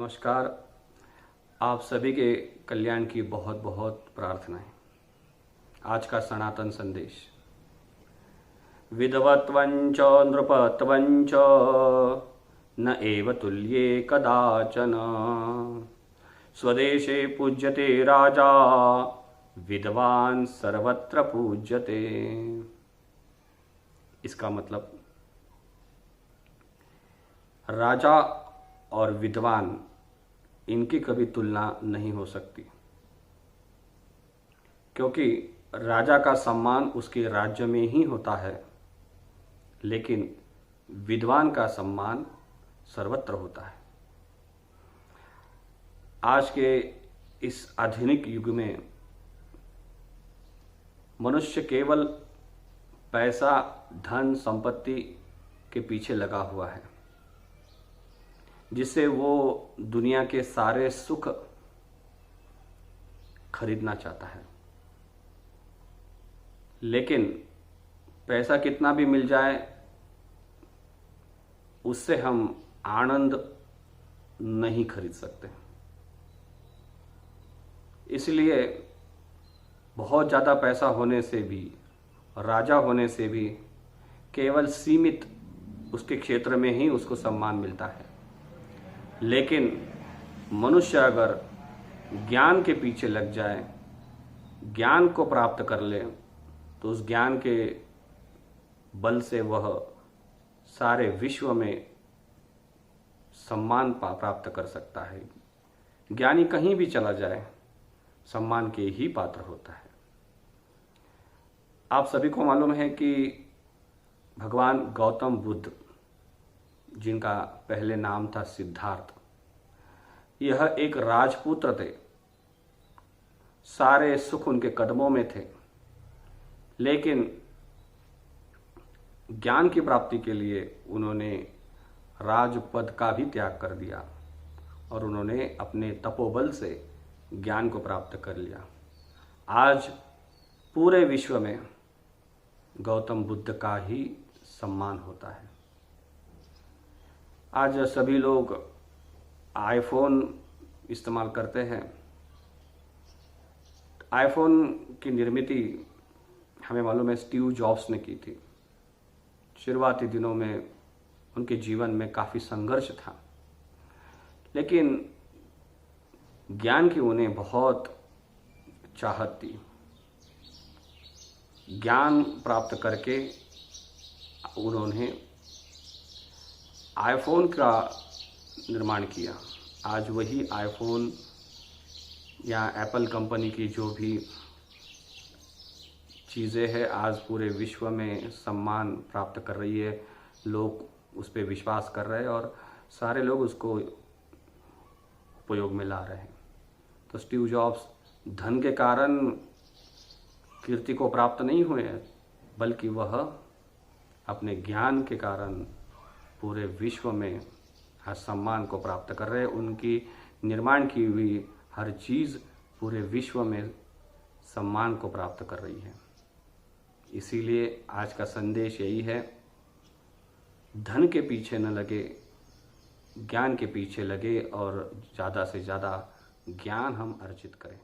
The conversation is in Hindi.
नमस्कार। आप सभी के कल्याण की बहुत बहुत प्रार्थनाएं। आज का सनातन संदेश। विधवत्वंच नृपत्वंच न एव तुल्ये कदाचन, स्वदेशे पूज्यते राजा विद्वान सर्वत्र पूज्यते। इसका मतलब राजा और विद्वान इनकी कभी तुलना नहीं हो सकती, क्योंकि राजा का सम्मान उसके राज्य में ही होता है, लेकिन विद्वान का सम्मान सर्वत्र होता है। आज के इस आधुनिक युग में मनुष्य केवल पैसा, धन, संपत्ति के पीछे लगा हुआ है, जिससे वो दुनिया के सारे सुख खरीदना चाहता है। लेकिन पैसा कितना भी मिल जाए, उससे हम आनंद नहीं खरीद सकते। इसलिए बहुत ज़्यादा पैसा होने से भी, राजा होने से भी केवल सीमित उसके क्षेत्र में ही उसको सम्मान मिलता है। लेकिन मनुष्य अगर ज्ञान के पीछे लग जाए, ज्ञान को प्राप्त कर ले, तो उस ज्ञान के बल से वह सारे विश्व में सम्मान प्राप्त कर सकता है। ज्ञानी कहीं भी चला जाए सम्मान के ही पात्र होता है। आप सभी को मालूम है कि भगवान गौतम बुद्ध, जिनका पहले नाम था सिद्धार्थ, यह एक राजपुत्र थे। सारे सुख उनके कदमों में थे, लेकिन ज्ञान की प्राप्ति के लिए उन्होंने राजपद का भी त्याग कर दिया और उन्होंने अपने तपोबल से ज्ञान को प्राप्त कर लिया। आज पूरे विश्व में गौतम बुद्ध का ही सम्मान होता है। आज सभी लोग आईफोन इस्तेमाल करते हैं। आईफोन की निर्मित हमें मालूम है स्टीव जॉब्स ने की थी। शुरुआती दिनों में उनके जीवन में काफ़ी संघर्ष था, लेकिन ज्ञान की उन्हें बहुत चाहत थी। ज्ञान प्राप्त करके उन्होंने आईफोन का निर्माण किया। आज वही आईफोन या एप्पल कंपनी की जो भी चीज़ें हैं, आज पूरे विश्व में सम्मान प्राप्त कर रही है। लोग उस पर विश्वास कर रहे हैं और सारे लोग उसको उपयोग में ला रहे हैं। तो स्टीव जॉब्स धन के कारण कीर्ति को प्राप्त नहीं हुए, बल्कि वह अपने ज्ञान के कारण पूरे विश्व में हर सम्मान को प्राप्त कर रहे हैं। उनकी निर्माण की हुई हर चीज़ पूरे विश्व में सम्मान को प्राप्त कर रही है। इसीलिए आज का संदेश यही है, धन के पीछे न लगे, ज्ञान के पीछे लगे और ज़्यादा से ज़्यादा ज्ञान हम अर्जित करें।